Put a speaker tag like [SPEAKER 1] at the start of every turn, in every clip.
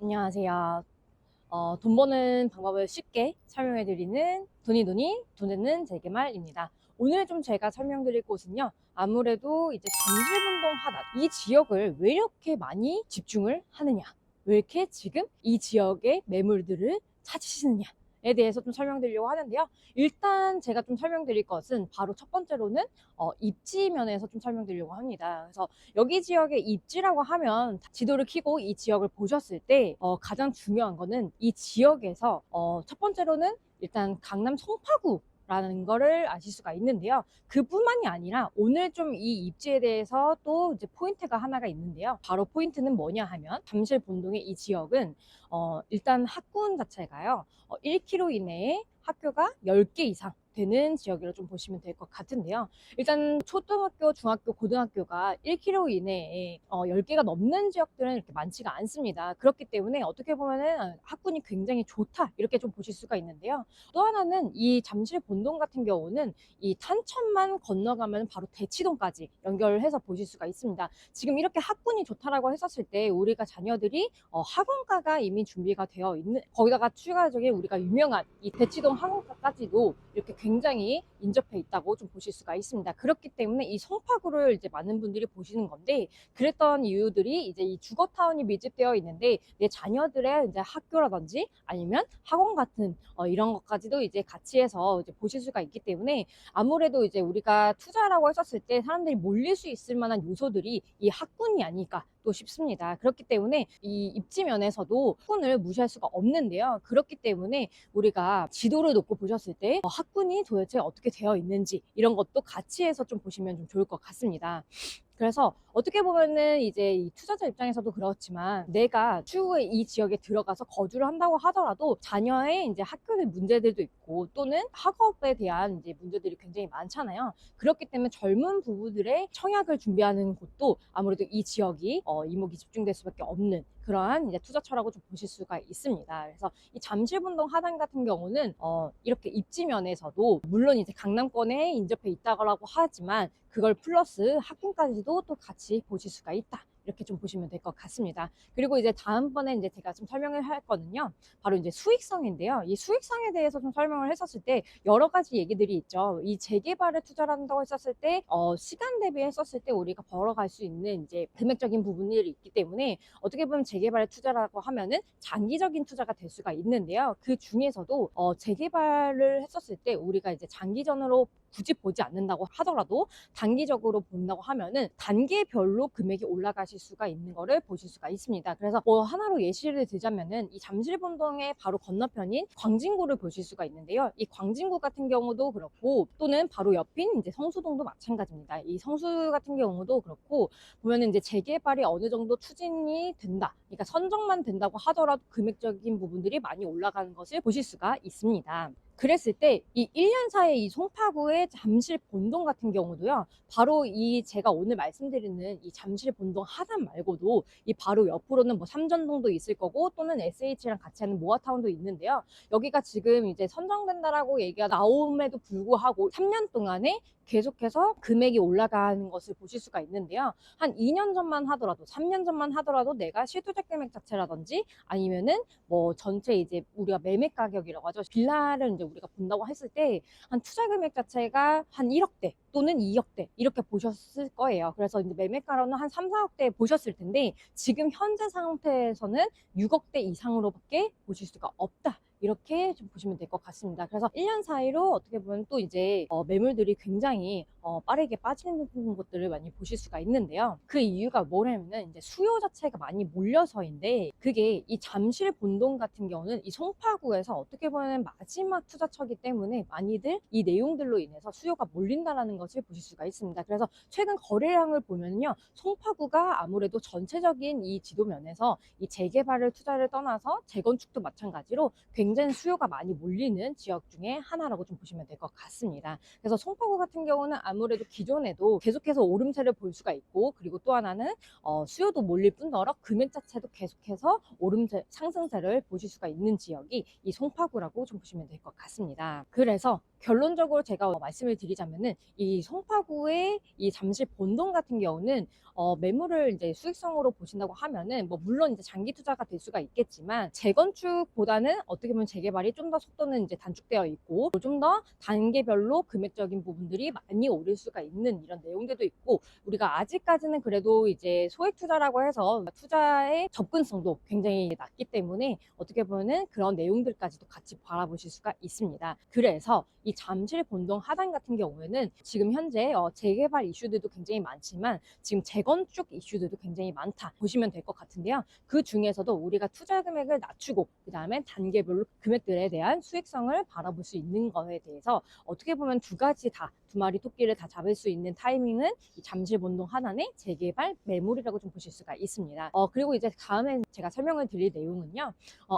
[SPEAKER 1] 안녕하세요. 돈 버는 방법을 쉽게 설명해드리는 돈 되는 재개발입니다. 오늘 좀 제가 설명드릴 곳은요. 아무래도 이제 잠실분동 하단 이 지역을 왜 이렇게 많이 집중을 하느냐, 왜 이렇게 지금 이 지역의 매물들을 찾으시느냐에 대해서 좀 설명드리려고 하는데요. 일단 제가 좀 설명드릴 것은 바로 첫 번째로는 입지 면에서 좀 설명드리려고 합니다. 그래서 여기 지역의 입지라고 하면 지도를 켜고 이 지역을 보셨을 때 가장 중요한 거는 이 지역에서 첫 번째로는 일단 강남 송파구 라는 거를 아실 수가 있는데요. 그뿐만이 아니라 오늘 좀 이 입지에 대해서 또 이제 포인트가 하나가 있는데요. 바로 포인트는 뭐냐 하면 잠실 본동의 이 지역은 일단 학군 자체가요. 1km 이내에 학교가 10개 이상 되는 지역이라고 좀 보시면 될 것 같은데요. 일단 초등학교, 중학교, 고등학교가 1km 이내에 10개가 넘는 지역들은 이렇게 많지가 않습니다. 그렇기 때문에 어떻게 보면은 학군이 굉장히 좋다 이렇게 좀 보실 수가 있는데요. 또 하나는 이 잠실 본동 같은 경우는 이 탄천만 건너가면 바로 대치동까지 연결해서 보실 수가 있습니다. 지금 이렇게 학군이 좋다라고 했었을 때 우리가 자녀들이 학원가가 이미 준비가 되어 있는, 거기다가 추가적인 우리가 유명한 이 대치동 학원가까지도 이렇게 굉장히 인접해 있다고 좀 보실 수가 있습니다. 그렇기 때문에 이 송파구를 이제 많은 분들이 보시는 건데, 그랬던 이유들이 이제 이 주거타운이 밀집되어 있는데 내 자녀들의 이제 학교라든지 아니면 학원 같은 이런 것까지도 이제 같이 해서 이제 보실 수가 있기 때문에 아무래도 이제 우리가 투자라고 했었을 때 사람들이 몰릴 수 있을 만한 요소들이 이 학군이 아닐까 또 싶습니다. 그렇기 때문에 이 입지 면에서도 학군을 무시할 수가 없는데요. 그렇기 때문에 우리가 지도를 놓고 보셨을 때 학군이 도대체 어떻게 되어 있는지 이런 것도 같이 해서 좀 보시면 좀 좋을 것 같습니다. 그래서 어떻게 보면은 이제 이 투자자 입장에서도 그렇지만 내가 추후에 이 지역에 들어가서 거주를 한다고 하더라도 자녀의 이제 학교의 문제들도 있고 또는 학업에 대한 이제 문제들이 굉장히 많잖아요. 그렇기 때문에 젊은 부부들의 청약을 준비하는 곳도 아무래도 이 지역이 이목이 집중될 수밖에 없는 그러한 이제 투자처라고 좀 보실 수가 있습니다. 그래서 이 잠실분동 하단 같은 경우는 이렇게 입지면에서도 물론 이제 강남권에 인접해 있다고 하지만 그걸 플러스 학군까지도 또 같이 보실 수가 있다. 이렇게 좀 보시면 될 것 같습니다. 그리고 이제 다음번에 이제 제가 좀 설명을 할 거는요. 바로 이제 수익성인데요. 이 수익성에 대해서 좀 설명을 했었을 때 여러 가지 얘기들이 있죠. 이 재개발에 투자를 한다고 했었을 때 시간 대비했었을 때 우리가 벌어갈 수 있는 이제 금액적인 부분들이 있기 때문에 어떻게 보면 재개발에 투자라고 하면은 장기적인 투자가 될 수가 있는데요. 그 중에서도 재개발을 했었을 때 우리가 이제 장기전으로 굳이 보지 않는다고 하더라도 단기적으로 본다고 하면은 단계별로 금액이 올라가실 수가 있는 거를 보실 수가 있습니다. 그래서 하나로 예시를 들자면은 이 잠실본동의 바로 건너편인 광진구를 보실 수가 있는데요. 이 광진구 같은 경우도 그렇고 또는 바로 옆인 이제 성수동도 마찬가지입니다. 이 성수 같은 경우도 그렇고 보면은 이제 재개발이 어느 정도 추진이 된다. 그러니까 선정만 된다고 하더라도 금액적인 부분들이 많이 올라가는 것을 보실 수가 있습니다. 그랬을 때 이 1년 사이에 이 송파구의 잠실 본동 같은 경우도요. 바로 이 제가 오늘 말씀드리는 이 잠실 본동 하단 말고도 이 바로 옆으로는 뭐 삼전동도 있을 거고 또는 SH랑 같이 하는 모아타운도 있는데요. 여기가 지금 이제 선정된다라고 얘기가 나옴에도 불구하고 3년 동안에 계속해서 금액이 올라가는 것을 보실 수가 있는데요. 한 2년 전만 하더라도 3년 전만 하더라도 내가 실투자 금액 자체라든지 아니면은 뭐 전체 이제 우리가 매매 가격이라고 하죠. 빌라를 이제 우리가 본다고 했을 때 한 투자 금액 자체가 한 1억대 또는 2억대 이렇게 보셨을 거예요. 그래서 이제 매매가로는 한 3, 4억대 보셨을 텐데 지금 현재 상태에서는 6억대 이상으로밖에 보실 수가 없다. 이렇게 좀 보시면 될 것 같습니다. 그래서 1년 사이로 어떻게 보면 또 이제 매물들이 굉장히 빠르게 빠지는 것들을 많이 보실 수가 있는데요. 그 이유가 뭐냐면은 이제 수요 자체가 많이 몰려서인데 그게 이 잠실 본동 같은 경우는 이 송파구에서 어떻게 보면 마지막 투자처이기 때문에 많이들 이 내용들로 인해서 수요가 몰린다라는 것을 보실 수가 있습니다. 그래서 최근 거래량을 보면요. 송파구가 아무래도 전체적인 이 지도면에서 이 재개발을 투자를 떠나서 재건축도 마찬가지로 굉장히 수요가 많이 몰리는 지역 중에 하나라고 좀 보시면 될 것 같습니다. 그래서 송파구 같은 경우는 아무래도 기존에도 계속해서 오름세를 볼 수가 있고 그리고 또 하나는 수요도 몰릴 뿐더러 금액 자체도 계속해서 상승세를 보실 수가 있는 지역이 이 송파구라고 좀 보시면 될 것 같습니다. 그래서 결론적으로 제가 말씀을 드리자면은 이 송파구의 이 잠실 본동 같은 경우는 매물을 이제 수익성으로 보신다고 하면은 뭐 물론 이제 장기 투자가 될 수가 있겠지만 재건축보다는 어떻게 보면 재개발이 좀 더 속도는 이제 단축되어 있고 좀 더 단계별로 금액적인 부분들이 많이 오를 수가 있는 이런 내용들도 있고, 우리가 아직까지는 그래도 이제 소액 투자라고 해서 투자의 접근성도 굉장히 낮기 때문에 어떻게 보면은 그런 내용들까지도 같이 바라보실 수가 있습니다. 그래서 이 잠실 본동 하단 같은 경우에는 지금 현재 재개발 이슈들도 굉장히 많지만 지금 재건축 이슈들도 굉장히 많다 보시면 될 것 같은데요. 그 중에서도 우리가 투자 금액을 낮추고 그 다음에 단계별로 금액들에 대한 수익성을 바라볼 수 있는 거에 대해서 어떻게 보면 두 가지 다, 두 마리 토끼를 다 잡을 수 있는 타이밍은 이 잠실 본동 하단의 재개발 매물이라고 좀 보실 수가 있습니다. 그리고 이제 다음에 제가 설명을 드릴 내용은요.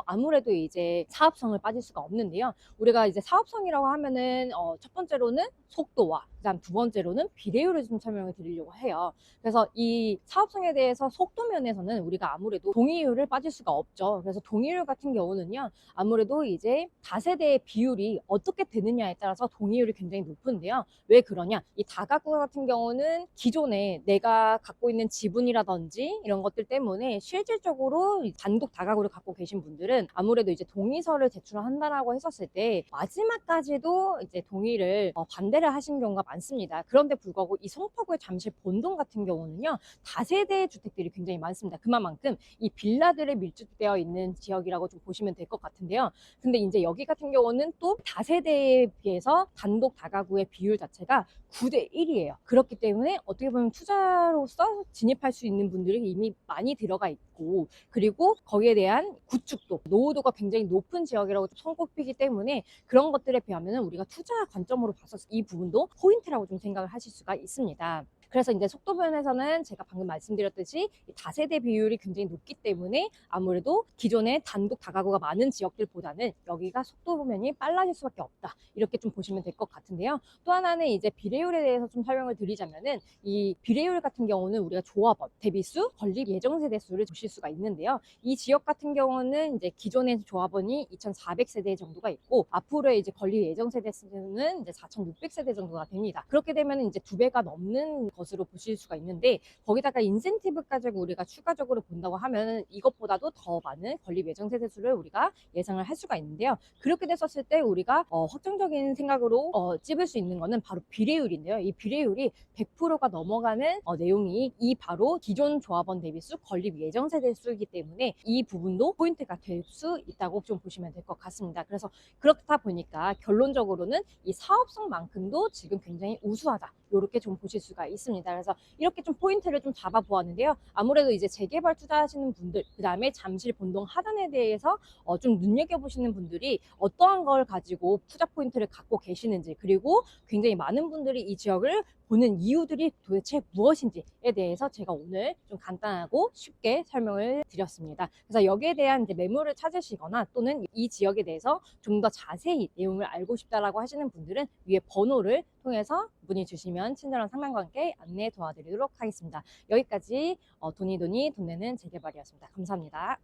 [SPEAKER 1] 아무래도 이제 사업성을 빠질 수가 없는데요. 우리가 이제 사업성이라고 하면은 첫 번째로는 속도와 그다음 두 번째로는 비례율을 좀 설명을 드리려고 해요. 그래서 이 사업성에 대해서 속도 면에서는 우리가 아무래도 동의율을 빠질 수가 없죠. 그래서 동의율 같은 경우는요, 아무래도 이제 다세대의 비율이 어떻게 되느냐에 따라서 동의율이 굉장히 높은데요. 왜 그러냐? 이 다가구 같은 경우는 기존에 내가 갖고 있는 지분이라든지 이런 것들 때문에 실질적으로 단독 다가구를 갖고 계신 분들은 아무래도 이제 동의서를 제출한다라고 했었을 때 마지막까지도 이제 동의를 반대를 하신 경우가 많습니다. 그런데 불구하고 이 송파구의 잠실 본동 같은 경우는요, 다세대 주택들이 굉장히 많습니다. 그만큼 이 빌라들에 밀집되어 있는 지역이라고 좀 보시면 될 것 같은데요. 근데 이제 여기 같은 경우는 또 다세대에 비해서 단독 다가구의 비율 자체가 9대 1이에요. 그렇기 때문에 어떻게 보면 투자로서 진입할 수 있는 분들이 이미 많이 들어가 있고, 그리고 거기에 대한 구축도, 노후도가 굉장히 높은 지역이라고 손꼽히기 때문에 그런 것들에 비하면 우리가 투자 관점으로 봐서 이 부분도 포인트라고 좀 생각을 하실 수가 있습니다. 그래서 이제 속도 면에서는 제가 방금 말씀드렸듯이 다세대 비율이 굉장히 높기 때문에 아무래도 기존에 단독 다가구가 많은 지역들보다는 여기가 속도 면이 빨라질 수밖에 없다, 이렇게 좀 보시면 될 것 같은데요. 또 하나는 이제 비례율에 대해서 좀 설명을 드리자면은 이 비례율 같은 경우는 우리가 조합원, 대비수, 건립 예정 세대 수를 보실 수가 있는데요. 이 지역 같은 경우는 이제 기존의 조합원이 2,400세대 정도가 있고 앞으로의 이제 건립 예정 세대 수는 이제 4,600세대 정도가 됩니다. 그렇게 되면 이제 2배가 넘는 것으로 보실 수가 있는데, 거기다가 인센티브까지 우리가 추가적으로 본다고 하면 이것보다도 더 많은 건립 예정 세대 수를 우리가 예상을 할 수가 있는데요. 그렇게 됐었을 때 우리가 확정적인 생각으로 찝을 수 있는 거는 바로 비례율인데요. 이 비례율이 100%가 넘어가는 내용이 이 바로 기존 조합원 대비수, 건립 예정 세대 수이기 때문에 이 부분도 포인트가 될 수 있다고 좀 보시면 될 것 같습니다. 그래서 그렇다 보니까 결론적으로는 이 사업성만큼도 지금 굉장히 우수하다, 이렇게 좀 보실 수가 있습니다. 그래서 이렇게 좀 포인트를 좀 잡아 보았는데요. 아무래도 이제 재개발 투자하시는 분들, 그 다음에 잠실 본동 하단에 대해서 좀 눈여겨보시는 분들이 어떠한 걸 가지고 투자 포인트를 갖고 계시는지, 그리고 굉장히 많은 분들이 이 지역을 보는 이유들이 도대체 무엇인지에 대해서 제가 오늘 좀 간단하고 쉽게 설명을 드렸습니다. 그래서 여기에 대한 이제 매물을 찾으시거나 또는 이 지역에 대해서 좀 더 자세히 내용을 알고 싶다라고 하시는 분들은 위에 번호를 통해서 문의 주시면 친절한 상담과 함께 안내 도와드리도록 하겠습니다. 여기까지 돈이 돈 내는 재개발이었습니다. 감사합니다.